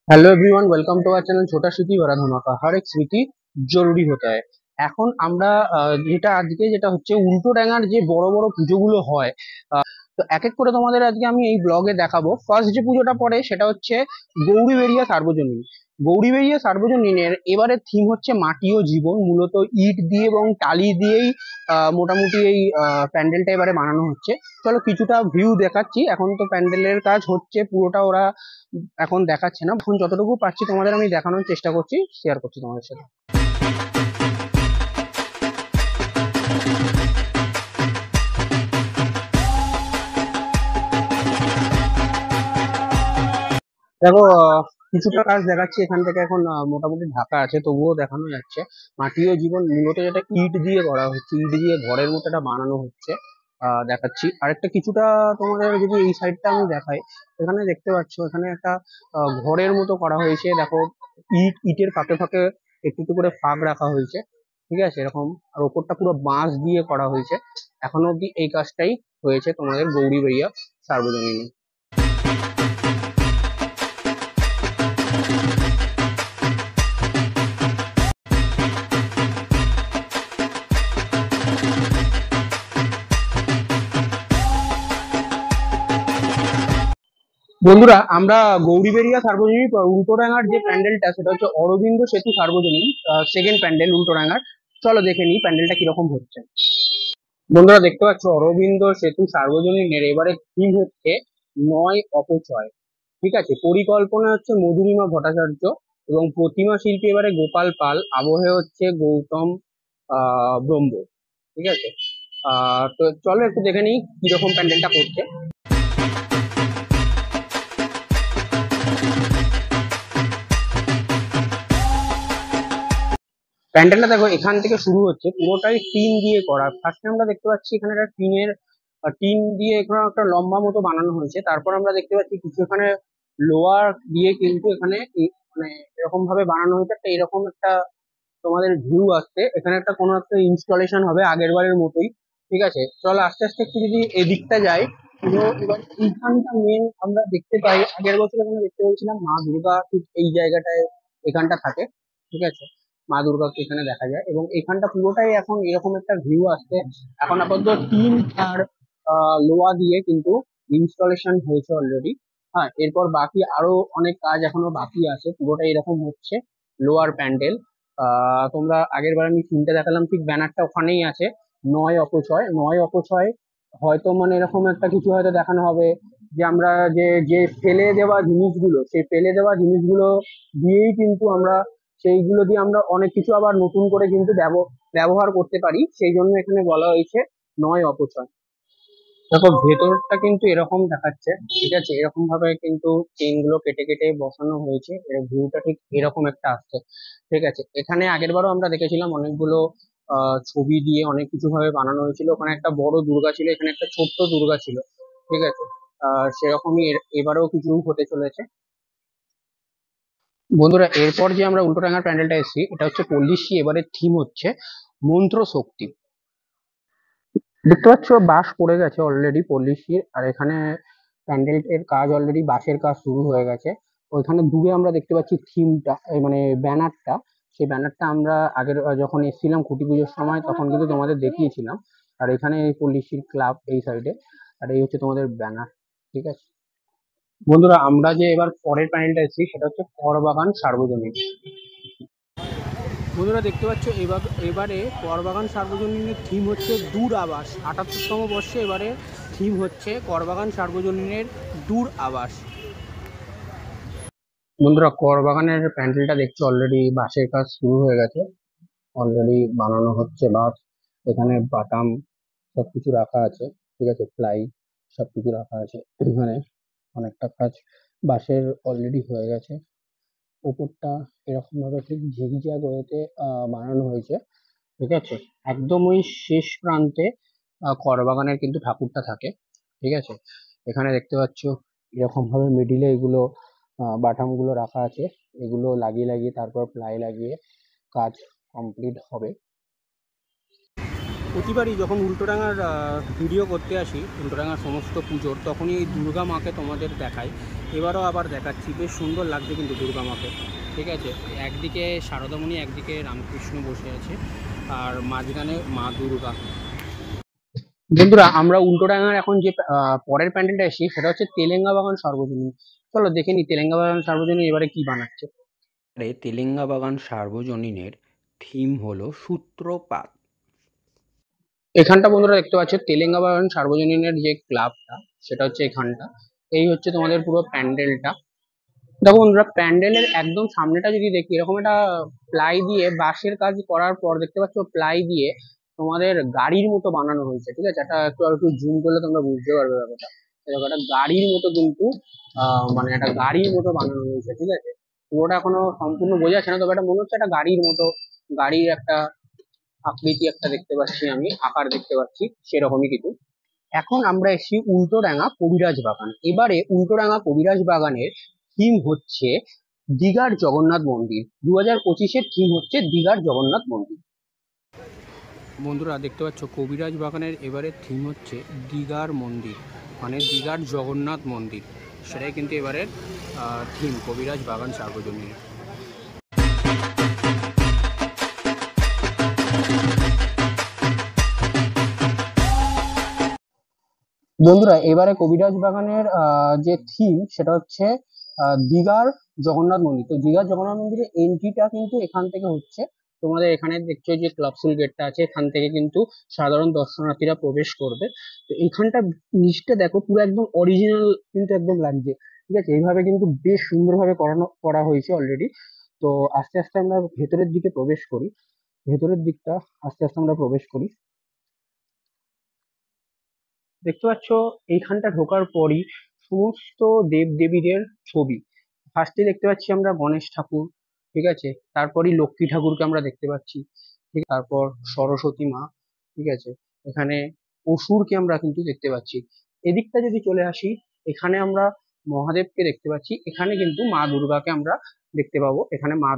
Hello everyone, welcome to our channel छोटा स्मृति बड़ा धमाका। हर एक স্মৃতি জরুরি হতে হয়। এখন আমরা যেটা হচ্ছে উল্টো ডাঙার যে বড় বড় পুজোগুলো হয়। তো এক এক করে তোমাদের আজকে আমি এই ব্লগে দেখাবো। ফার্স্ট যে পুজোটা পড়ে সেটা হচ্ছে গৌরীবেড়িয়া সার্বজনীন। গৌরীবেড়িয়া সার্বজনীনের এবারের থিম হচ্ছে মাটি ও জীবন। মূলত ইট দিয়ে এবং টালি দিয়েই মোটামুটি এই প্যান্ডেলটা এবারে বানানো হচ্ছে। চলো কিছুটা ভিউ দেখাচ্ছি। এখন তো প্যান্ডেলের কাজ হচ্ছে, পুরোটা ওরা এখন দেখাচ্ছে না। এখন যতটুকু পারছি তোমাদের আমি দেখানোর চেষ্টা করছি, শেয়ার করছি তোমাদের সাথে। দেখো, কিছুটা কাজ দেখাচ্ছি এখান থেকে। এখন মোটামুটি ঢাকা আছে, তবুও দেখানো যাচ্ছে। মাটি ও জীবন মূলত যেটা ইট দিয়ে করা হচ্ছে, ইট দিয়ে ঘরের মতো এটা বানানো হচ্ছে। দেখাচ্ছি আরেকটা কিছুটা তোমাদের, যদি এই সাইডটা আমি দেখাই। এখানে দেখতে পাচ্ছ এখানে একটা ঘরের মতো করা হয়েছে। দেখো, ইটের ফাঁকে ফাঁকে একটু একটু করে ফাঁক রাখা হয়েছে, ঠিক আছে এরকম। আর ওপরটা পুরো বাঁশ দিয়ে করা হয়েছে। এখনো অব্দি এই কাজটাই হয়েছে তোমাদের গৌরীবেড়িয়া সার্বজনীনে। বন্ধুরা, আমরা গৌরীবেড়িয়া সার্বজনীন উল্টোডাঙার যে প্যান্ডেলটা, সেটা হচ্ছে অরবিন্দ সেতু সার্বজনীন সেকেন্ড প্যান্ডেল উল্টোডাঙার। চলো দেখে নিই প্যান্ডেলটা কিরকম হচ্ছে। বন্ধুরা দেখতে পাচ্ছ, অরবিন্দ সেতু সার্বজনীনের এবারে থিম হচ্ছে নয় অপচয়। ঠিক আছে, পরিকল্পনা হচ্ছে মধুরিমা ভট্টাচার্য এবং প্রতিমা শিল্পী এবারে গোপাল পাল, আবহে হচ্ছে গৌতম ব্রহ্ম। ঠিক আছে, তো চলো একটু দেখে নিই কিরকম প্যান্ডেলটা করছে। প্যান্ডেলটা দেখো, এখান থেকে শুরু হচ্ছে, পুরোটাই টিন দিয়ে করা। ফার্স্টে আমরা দেখতে পাচ্ছি এখানে একটা টিন দিয়ে এখানে একটা লম্বা মতো বানানো হয়েছে। তারপর আমরা দেখতে পাচ্ছি কিছু এখানে লোহার দিয়ে কিন্তু এখানে মানে এরকম ভাবে বানানো হয়েছে। একটা এরকম একটা তোমাদের ভিউ আসছে, এখানে একটা কোনো একটা ইনস্টলেশন হবে আগের বারের মতোই। ঠিক আছে, চলো আস্তে আস্তে একটু যদি এদিকটা যাই। পুরো এবার এইখানটা মেন আমরা দেখতে পাই, আগের বছর এখানে দেখতে পেয়েছিলাম মা দুর্গা ঠিক এই জায়গাটায় এখানটা থাকে। ঠিক আছে, মা দুর্গাকে এখানে দেখা যায় এবং এখানটা পুরোটাই এখন এরকম একটা ভিউ আসছে। এখন আপাতত টিন আর লোহা দিয়ে কিন্তু ইনস্টলেশন হয়েছে অলরেডি। হ্যাঁ, এরপর বাকি আরো অনেক কাজ এখনো বাকি আছে, পুরোটাই এরকম হচ্ছে লোয়ার প্যান্ডেল। তোমরা আগের বার আমি থিমটা দেখালাম, ঠিক ব্যানারটা ওখানেই আছে, নয় অপচয়। নয় অপচয় হয়তো মানে এরকম একটা কিছু হয়তো দেখানো হবে যে আমরা যে যে ফেলে দেওয়া জিনিসগুলো, সেই ফেলে দেওয়া জিনিসগুলো দিয়েই কিন্তু আমরা সেইগুলো দিয়ে আমরা অনেক কিছু আবার নতুন করে কিন্তু ব্যবহার করতে পারি। সেই জন্য এখানে বলা হয়েছে নয় অপচয়। দেখো, ভেতরটা কিন্তু এরকম দেখাচ্ছে। ঠিক আছে, এরকম ভাবে কিন্তু চেন গুলো কেটে কেটে বসানো হয়েছে, এর ভিউটা ঠিক এরকম একটা আসছে। ঠিক আছে, এখানে আগের বারও আমরা দেখেছিলাম অনেকগুলো ছবি দিয়ে অনেক কিছু ভাবে বানানো হয়েছিল। ওখানে একটা বড় দুর্গা ছিল, এখানে একটা ছোট্ট দুর্গা ছিল। ঠিক আছে, সেরকমই এবারেও কিছু হতে চলেছে। বন্ধুরা, এরপর যে আমরা উল্টোডাঙার প্যান্ডেলটা এসেছি, এটা হচ্ছে পল্লীশ্রী। এবারে থিম হচ্ছে মন্ত্র শক্তি। দেখতে পাচ্ছ বাঁশ পড়ে গেছে অলরেডি পলিশির, আর এখানে প্যান্ডেলের কাজ অলরেডি, বাঁশের কাজ শুরু হয়ে গেছে। ওইখানে দূরে আমরা দেখতে পাচ্ছি থিমটা, মানে ব্যানারটা। সেই ব্যানারটা আমরা আগের যখন এসেছিলাম খুঁটি পুজোর সময়, তখন কিন্তু তোমাদের দেখিয়েছিলাম। আর এখানে এই পল্লীশ্রীর ক্লাব এই সাইডে, আর এই হচ্ছে তোমাদের ব্যানার। ঠিক আছে বন্ধুরা, আমরা যে এবার পরের প্যানেলটা এসেছি সেটা হচ্ছে করবাগান সার্বজনীন। বন্ধুরা দেখতে পাচ্ছ, এবারে করবাগান সার্বজনীনের থিম হচ্ছে দূর আবাস। ৭৮তম বর্ষে এবারে থিম হচ্ছে করবাগান সার্বজনীনের দূর আবাস। বন্ধুরা, করবাগানের প্যান্ডেলটা দেখছো, অলরেডি বাঁশের কাজ শুরু হয়ে গেছে। অলরেডি বানানো হচ্ছে বাঁশ। এখানে বাটাম সবকিছু রাখা আছে। ঠিক আছে, প্লাই সবকিছু রাখা আছে এখানে। অনেকটা কাজ বাঁশের অলরেডি হয়ে গেছে। উপরটা এরকম ভাবে ঠিক ঝিকঝ্যাক ওয়েতে বানানো হয়েছে। ঠিক আছে, একদম ওই শেষ প্রান্তে করবাগানের কিন্তু ঠাকুরটা থাকে। ঠিক আছে, এখানে দেখতে পাচ্ছ এরকম ভাবে মিডিলে এগুলো বাটাম গুলো রাখা আছে। এগুলো লাগিয়ে লাগিয়ে তারপর প্লাই লাগিয়ে কাজ কমপ্লিট হবে। প্রতিবারই যখন উল্টোডাঙার ভিডিও করতে আসি, উল্টোডাঙার সমস্ত পুজোর, তখনই এই দুর্গা মাকে তোমাদের দেখাই। এবারও আবার দেখাচ্ছি, বেশ সুন্দর লাগছে কিন্তু দুর্গা মাকে। ঠিক আছে, একদিকে শারদামণি, একদিকে রামকৃষ্ণ বসে আছে, আর মাঝখানে মা দুর্গা। বন্ধুরা, আমরা উল্টোডাঙার এখন যে পরের প্যান্ডেলটা এসেছি সেটা হচ্ছে তেলেঙ্গা বাগান সার্বজনীন। চলো দেখে নি তেলেঙ্গা বাগান সার্বজনীন এবারে কি বানাচ্ছে। তেলেঙ্গা বাগান সার্বজনীনের থিম হলো সূত্রপাত। এখানটা বন্ধুরা দেখতে পাচ্ছ তেলেঙ্গা বাগান সার্বজনীনের যে ক্লাবটা, সেটা হচ্ছে এখানটা। এই হচ্ছে তোমাদের পুরো প্যান্ডেলটা। দেখো বন্ধুরা, প্যান্ডেলের একদম সামনেটা যদি দেখি, এরকম একটা প্লাই দিয়ে বাঁশের কাজ করার পর দেখতে পাচ্ছ প্লাই দিয়ে তোমাদের গাড়ির মতো বানানো হয়েছে। ঠিক আছে, এটা একটু আর একটু জুম করলে তোমরা বুঝতে পারবে ব্যাপারটা। এরকম একটা গাড়ির মতো কিন্তু মানে একটা গাড়ির মতো বানানো হয়েছে। ঠিক আছে, পুরোটা এখনো সম্পূর্ণ বোঝা যাচ্ছে না, তবে এটা মনে হচ্ছে একটা গাড়ির মতো, গাড়ির একটা আকৃতি একটা দেখতে পাচ্ছি, আমি আকার দেখতে পাচ্ছি সেরকমই কিছু। এখন আমরা এসেছি উল্টোডাঙা কবিরাজ বাগান। এবারে উল্টোডাঙা কবিরাজ বাগানের থিম হচ্ছে দীঘার জগন্নাথ মন্দির। 2025-এর থিম হচ্ছে দীঘার জগন্নাথ মন্দির। বন্ধুরা দেখতে পাচ্ছ কবিরাজ বাগানের এবারে থিম হচ্ছে দীঘার মন্দির, মানে দীঘার জগন্নাথ মন্দির, সেটাই কিন্তু এবারের থিম কবিরাজ বাগান সার্বজনীন। বন্ধুরা, এবারে কবিরাজ বাগানের যে থিম সেটা হচ্ছে দীঘার জগন্নাথ মন্দির। তো দীঘার জগন্নাথ মন্দিরের এন্ট্রিটা কিন্তু এখান থেকে হচ্ছে। তোমাদের এখানে দেখছো যে ক্লাবসুল গেটটা আছে, এখান থেকে কিন্তু সাধারণ দর্শনার্থীরা প্রবেশ করবে। তো এখানটা নিচটা দেখো পুরো একদম অরিজিনাল কিন্তু একদম লাগছে। ঠিক আছে, এইভাবে কিন্তু বেশ সুন্দরভাবে করা হয়েছে অলরেডি। তো আস্তে আস্তে আমরা ভেতরের দিকে প্রবেশ করি, ভেতরের দিকটা আস্তে আস্তে আমরা প্রবেশ করি। দেখতে পাচ্ছ এইখানটা ঢোকার পরই সমস্ত দেব দেবীদের ছবি। ফার্স্টে দেখতে পাচ্ছি আমরা গণেশ ঠাকুর, ঠিক আছে, তারপরই লক্ষ্মী ঠাকুরকে আমরা দেখতে পাচ্ছি, ঠিক, তারপর সরস্বতী মা, ঠিক আছে, এখানে অসুরকে আমরা কিন্তু দেখতে পাচ্ছি। এদিকটা যদি চলে আসি, এখানে আমরা মহাদেবকে দেখতে পাচ্ছি, এখানে কিন্তু মা দুর্গাকে আমরা দেখতে পাবো। এখানে মা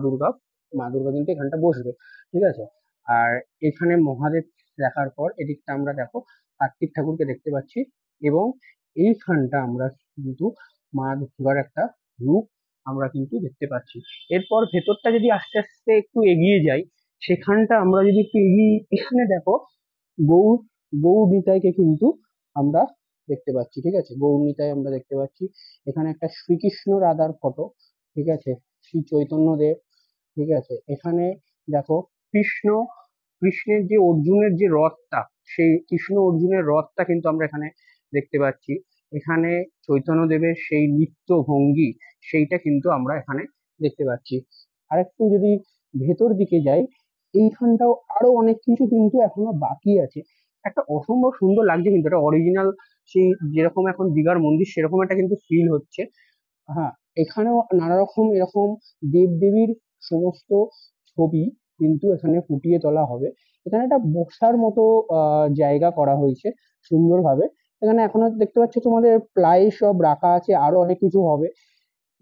দুর্গা কিন্তু এখানটা বসবে। ঠিক আছে, আর এখানে মহাদেব দেখার পর এদিকটা আমরা দেখো কার্তিক ঠাকুরকে দেখতে পাচ্ছি, এবং এইখানটা আমরা কিন্তু মা দুর্গার একটা রূপ আমরা কিন্তু দেখতে পাচ্ছি। এরপর ভেতরটা যদি আস্তে আস্তে একটু এগিয়ে যাই, সেখানটা আমরা যদি একটু এগিয়ে, এখানে দেখো গৌর গৌর নিতাইকে কিন্তু আমরা দেখতে পাচ্ছি। ঠিক আছে, গৌর নিতাই আমরা দেখতে পাচ্ছি। এখানে একটা শ্রীকৃষ্ণ রাধার ফটো, ঠিক আছে, শ্রী চৈতন্য দেব, ঠিক আছে, এখানে দেখো কৃষ্ণ, কৃষ্ণের যে অর্জুনের যে রথটা, সেই কৃষ্ণ অর্জুনের রথটা কিন্তু আমরা এখানে দেখতে পাচ্ছি। এখানে চৈতন্য দেবের সেই নৃত্য ভঙ্গি, সেইটা কিন্তু আমরা এখানে দেখতে পাচ্ছি। আরেকটু যদি ভেতর দিকে যাই, এইখানটাও আরো অনেক কিছু কিন্তু এখনো বাকি আছে। একটা অসম্ভব সুন্দর লাগছে কিন্তু, এটা অরিজিনাল সেই যেরকম এখন দীঘার মন্দির সেরকম একটা কিন্তু ফিল হচ্ছে। হ্যাঁ, এখানেও নানা রকম এরকম দেবদেবীর সমস্ত ছবি কিন্তু এখানে ফুটিয়ে তোলা হবে। এখানে একটা বসার মতো জায়গা করা হয়েছে সুন্দরভাবে। এখানে এখনো দেখতে পাচ্ছ তোমাদের প্লাই সব রাখা আছে, আরো অনেক কিছু হবে।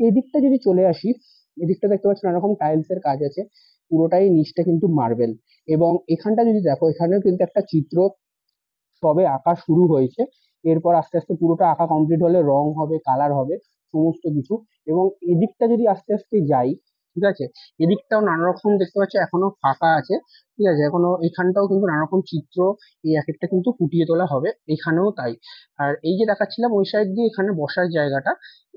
এদিকটা যদি চলে আসি, এদিকটা দেখতে পাচ্ছ নানা রকম টাইলস এর কাজ আছে, পুরোটাই নিচটা কিন্তু মার্বেল। এবং এখানটা যদি দেখো, এখানেও কিন্তু একটা চিত্র সবে আঁকা শুরু হয়েছে। এরপর আস্তে আস্তে পুরোটা আঁকা কমপ্লিট হলে রং হবে, কালার হবে, সমস্ত কিছু। এবং এদিকটা যদি আস্তে আস্তে যাই, ঠিক আছে, এদিকটাও নানা রকম দেখতে পাচ্ছি এখনো ফাঁকা আছে। ঠিক আছে, এখনো এখানটাও কিন্তু নানা রকম চিত্র এই এক একটা কিন্তু ফুটিয়ে তোলা হবে, এখানেও তাই। আর এই যে দেখাচ্ছিলাম ওই সাইড দিয়ে এখানে বসার জায়গাটা,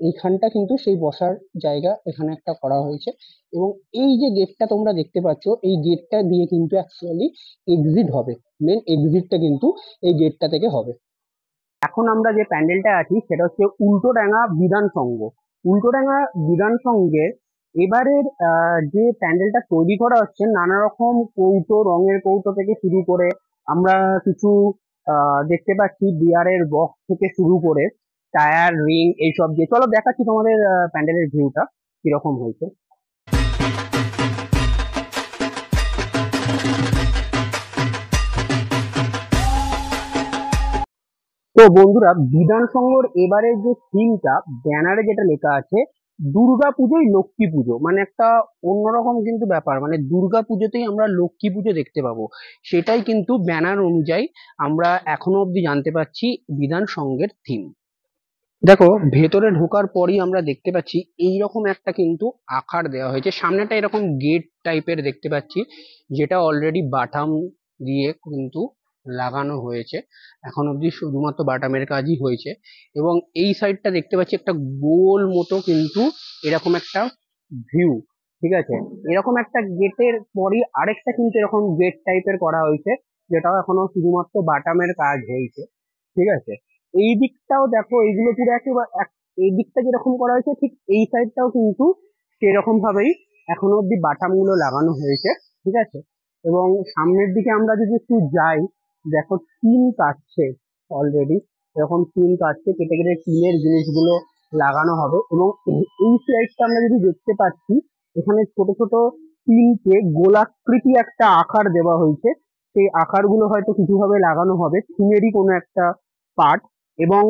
এইখানটা কিন্তু সেই বসার জায়গা এখানে একটা করা হয়েছে। এবং এই যে গেটটা তোমরা দেখতে পাচ্ছ, এই গেটটা দিয়ে কিন্তু অ্যাকচুয়ালি এক্সিট হবে, মেন এক্সিটটা কিন্তু এই গেটটা থেকে হবে। এখন আমরা যে প্যান্ডেলটা আছি সেটা হচ্ছে উল্টোডাঙা বিধান সংঘ। উল্টোডাঙা বিধান সংঘের এবারের যে প্যান্ডেলটা তৈরি করা হচ্ছে, নানা রকম কৌটো, রঙের কৌটো থেকে শুরু করে আমরা কিছু দেখতে পাচ্ছি, বিয়ারের বক্স থেকে শুরু করে টায়ার, রিং, এইসব দিয়ে। চলো দেখাচ্ছি তোমাদের প্যান্ডেলের ভিউটা কিরকম হয়েছে। তো বন্ধুরা, বিধান সংঘর এবারের যে থিমটা ব্যানারে যেটা লেখা আছে, দুর্গা পুজোই লক্ষ্মী পুজো, মানে একটা অন্যরকম কিন্তু ব্যাপার, মানে দুর্গা পুজোতেই আমরা লক্ষ্মী পুজো দেখতে পাবো, সেটাই কিন্তু ব্যানার অনুযায়ী আমরা এখনো অব্দি জানতে পারছি বিধান সঙ্ঘের থিম। দেখো ভেতরে ঢোকার পরই আমরা দেখতে পাচ্ছি এইরকম একটা কিন্তু আকার দেওয়া হয়েছে, সামনেটা এরকম গেট টাইপের দেখতে পাচ্ছি, যেটা অলরেডি বাটাম দিয়ে কিন্তু লাগানো হয়েছে, এখন অব্দি শুধুমাত্র বাটামের কাজই হয়েছে। এবং এই সাইডটা দেখতে পাচ্ছি একটা গোল মতো কিন্তু এরকম একটা ভিউ, ঠিক আছে, এরকম একটা গেটের পরই আরেকটা কিন্তু এরকম গেট টাইপের করা হয়েছে, যেটাও এখনো শুধুমাত্র বাটামের কাজ হয়েছে, ঠিক আছে। এই দিকটাও দেখো, এইগুলো পুরো একেবারে এই দিকটা যেরকম করা হয়েছে ঠিক এই সাইডটাও কিন্তু সেরকম ভাবেই এখনো অব্দি বাটাম গুলো লাগানো হয়েছে, ঠিক আছে। এবং সামনের দিকে আমরা যদি একটু যাই, দেখো টিন কাটছে অলরেডি, এরকম টিন কাটছে, কেটে কেটে টিনের জিনিসগুলো লাগানো হবে। এবং এই সাইডটা আমরা যদি দেখতে পাচ্ছি, এখানে ছোট ছোট টিনকে গোলাকৃতি একটা আকার দেওয়া হয়েছে, সেই আকারগুলো হয়তো কিছুভাবে লাগানো হবে, থিমেরই কোনো একটা পার্ট। এবং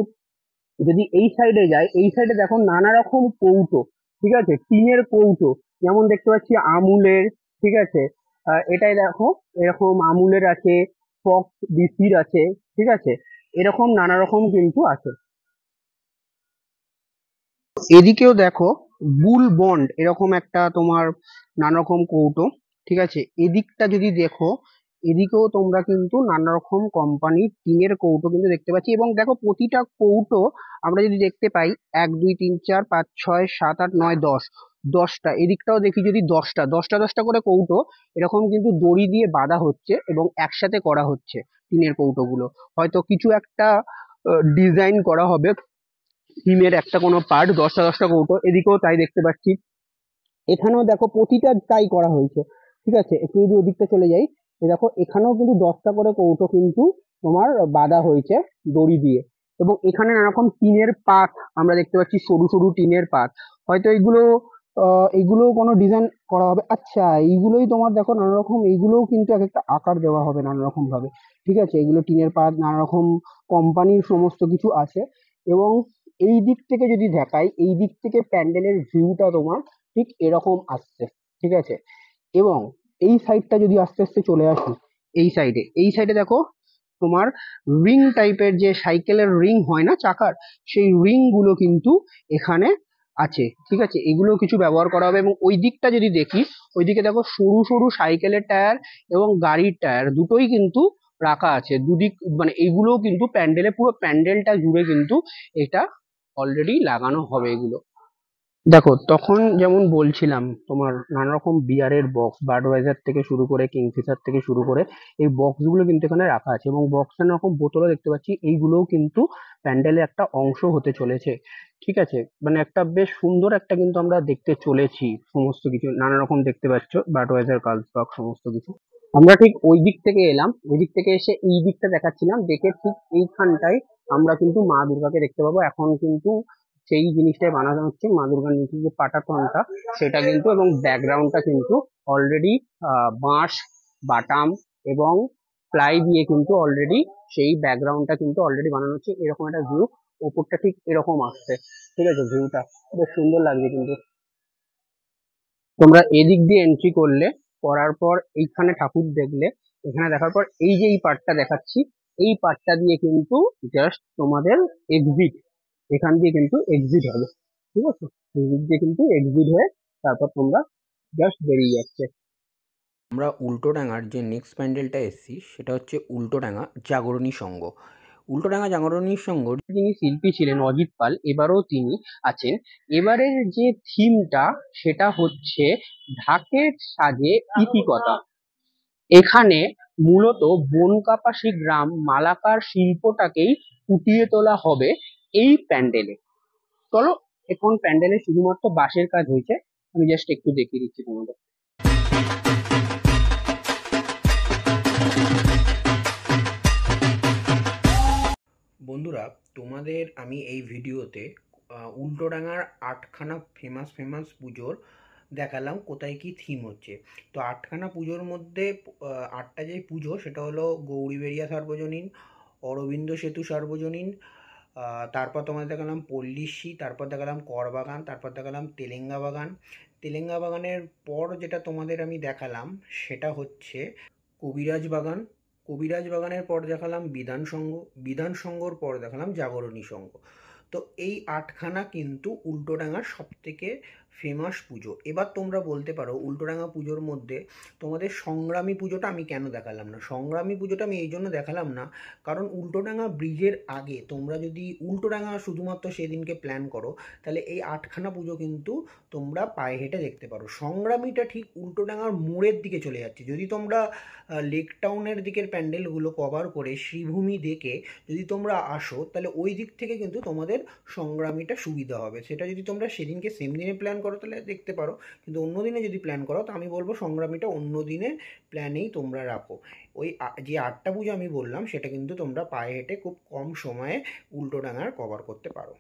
যদি এই সাইডে যাই, এই সাইডে দেখো নানা রকম কৌটো, ঠিক আছে, টিনের কৌটো, যেমন দেখতে পাচ্ছি আমুলের, ঠিক আছে, এটাই দেখো এরকম আমুলের আছে, ফক্স বিসির আছে, ঠিক আছে, এরকম নানা রকম কিন্তু আছে। এদিকেও দেখো বুল বন্ড এরকম একটা তোমার নানা রকম কৌটো, ঠিক আছে। এদিকটা যদি দেখো, এদিকেও তোমরা কিন্তু নানা রকম কোম্পানির টিনের কৌটো কিন্তু দেখতে পাচ্ছি। এবং দেখো প্রতিটা কৌটো আমরা যদি দেখতে পাই, 1 2 3 4 5 6 7 8 9 10, 10টা, এদিকটাও দেখি যদি 10টা 10টা 10টা করে কৌটো এরকম কিন্তু দড়ি দিয়ে বাঁধা হচ্ছে এবং একসাথে করা হচ্ছে টিনের কৌটোগুলো, হয়তো কিছু একটা ডিজাইন করা হবে থিমের একটা কোনো পার্ট, 10টা 10টা কৌটো, এদিকেও তাই দেখতে পাচ্ছি, এখানেও দেখো প্রতিটা তাই করা হয়েছে, ঠিক আছে। একটু যদি ওদিকটা চলে যাই, দেখো এখানেও কিন্তু 10টা করে কৌটো কিন্তু তোমার বাঁধা হয়েছে দড়ি দিয়ে। এবং এখানে নানা রকম টিনের পাত আমরা দেখতে পাচ্ছি, সরু সরু টিনের পাত, হয়তো এগুলো এইগুলো কোনো ডিজাইন করা হবে, আচ্ছা এইগুলোই তোমার দেখো নানা রকম, এইগুলোও কিন্তু এক একটা আকার দেওয়া হবে নানা রকম ভাবে, ঠিক আছে, এগুলো টিনের পাত, নানা রকম কোম্পানির সমস্ত কিছু আছে। এবং এই দিক থেকে যদি দেখাই, এই দিক থেকে প্যান্ডেলের ভিউটা তোমার ঠিক এরকম আসছে, ঠিক আছে। এবং এই সাইডটা যদি আস্তে আস্তে চলে আসি, এই সাইডে দেখো তোমার রিং টাইপের, যে সাইকেলের রিং হয় না চাকার, সেই রিং গুলো কিন্তু এখানে আছে, ঠিক আছে, এগুলো কিছু ব্যবহার করা হবে। এবং ওই দিকটা যদি দেখি, ওইদিকে দেখো সরু সরু সাইকেলের টায়ার এবং গাড়ির টায়ার দুটোই কিন্তু রাখা আছে দুদিক, মানে এইগুলোও কিন্তু প্যান্ডেলে, পুরো প্যান্ডেলটা জুড়ে কিন্তু এটা অলরেডি লাগানো হবে এগুলো। দেখো তখন যেমন বলছিলাম তোমার নানা রকম বিয়ারের বক্স, বাডওয়াইজার থেকে শুরু করে কিংফিশার থেকে শুরু করে এই বক্স গুলো কিন্তু এখানে রাখা আছে। এবং বক্সের নানা রকম বোতলও দেখতে পাচ্ছি, এইগুলোও কিন্তু প্যান্ডেলের একটা অংশ হতে চলেছে, ঠিক আছে। মানে একটা বেশ সুন্দর একটা কিন্তু আমরা দেখতে চলেছি, সমস্ত কিছু নানা রকম দেখতে পাচ্ছ, বাডওয়াইজার, কার্লসবার্গ সমস্ত কিছু। আমরা ঠিক ওই দিক থেকে এলাম, ওই দিক থেকে এসে এই দিকটা দেখাচ্ছিলাম, দেখে ঠিক এইখানটায় আমরা কিন্তু মা দুর্গাকে দেখতে পাবো। এখন কিন্তু সেই জিনিসটাই বানানো হচ্ছে, মা দুর্গার নিচে যে পাটাতনটা সেটা কিন্তু, এবং ব্যাকগ্রাউন্ডটা কিন্তু অলরেডি বাঁশ, বাটাম এবং প্লাই দিয়ে কিন্তু অলরেডি সেই ব্যাকগ্রাউন্ডটা কিন্তু অলরেডি বানানো হচ্ছে। এরকম একটা ভিউ, ওপরটা ঠিক এরকম আসছে, ঠিক আছে, ভিউটা বেশ সুন্দর লাগছে কিন্তু। তোমরা এদিক দিয়ে এন্ট্রি করলে, করার পর এইখানে ঠাকুর দেখলে, এখানে দেখার পর এই যে এই পার্টটা দেখাচ্ছি, এই পার্টটা দিয়ে কিন্তু জাস্ট তোমাদের এক্সিট, এখান দিয়ে কিন্তু এক্সিট হবে, ঠিক আছে, এই দিক দিয়ে কিন্তু এক্সিট হয়ে তারপর তোমরা জাস্ট বেরিয়ে যাচ্ছে। আমরা উল্টোডাঙার যে নেক্সট প্যান্ডেলটা এসেছি সেটা হচ্ছে উল্টোডাঙা জাগরণী সংঘ। উল্টোডাঙা জাগরণী সংঘ যিনি শিল্পী ছিলেন অজিত পাল, এবারেও তিনি আছেন। এবারের যে থিমটা সেটা হচ্ছে ঢাকের সাজে ইতিকথা। এখানে মূলত বনকাপাসি গ্রাম মালাকার শিল্পটাকেই ফুটিয়ে তোলা হবে এই প্যান্ডেলে। চলো, এখন প্যান্ডেলে শুধুমাত্র বাঁশের কাজ হয়েছে, আমি জাস্ট একটু দেখিয়ে দিচ্ছি তোমাদের। বন্ধুরা, তোমাদের আমি এই ভিডিওতে উল্টোডাঙার 8খানা ফেমাস ফেমাস পুজোর দেখালাম কোথায় কি থিম হচ্ছে। তো 8খানা পুজোর মধ্যে 8টা যে পুজো সেটা হলো গৌরীবেড়িয়া সার্বজনীন, অরবিন্দ সেতু সার্বজনীন, তারপর তোমাদের দেখালাম পল্লীশ্রী, তারপর দেখালাম করবাগান, তারপর দেখালাম তেলেঙ্গা বাগান। তেলেঙ্গা বাগানের পর যেটা তোমাদের আমি দেখালাম সেটা হচ্ছে কবিরাজ বাগান। কবিরাজ বাগানের পর দেখালাম বিধান সংঘ, বিধান সংঘর পর দেখালাম জাগরণী সংঘ। তো এই 8খানা কিন্তু উল্টোডাঙার সবথেকে ফেমাস পুজো। এবার তোমরা বলতে পারো উল্টোডাঙা পুজোর মধ্যে তোমাদের সংগ্রামী পুজোটা আমি কেন দেখালাম না। সংগ্রামী পুজোটা আমি এই জন্য দেখালাম না, কারণ উল্টোডাঙা ব্রিজের আগে তোমরা যদি উল্টোডাঙা শুধুমাত্র সেদিনকে প্ল্যান করো, তাহলে এই 8খানা পুজো কিন্তু তোমরা পায়ে হেঁটে দেখতে পারো। সংগ্রামীটা ঠিক উল্টোডাঙার মোড়ের দিকে চলে যাচ্ছে। যদি তোমরা লেক টাউনের দিকের প্যান্ডেলগুলো কভার করে শ্রীভূমি দেখে যদি তোমরা আসো, তাহলে ওই দিক থেকে কিন্তু তোমাদের সংগ্রামীটা সুবিধা হবে। সেটা যদি তোমরা সেদিনকে সেম দিনে প্ল্যান করো তাহলে দেখতে পারো, কিন্তু অন্য দিনে যদি প্ল্যান করো তো আমি বলবো সংগ্রামীটা অন্য দিনে প্ল্যানেই তোমরা রাখো। ওই যে 8টা পুজো আমি বললাম সেটা কিন্তু তোমরা পায়ে হেঁটে খুব কম সময়ে উল্টোডাঙার কভার করতে পারো।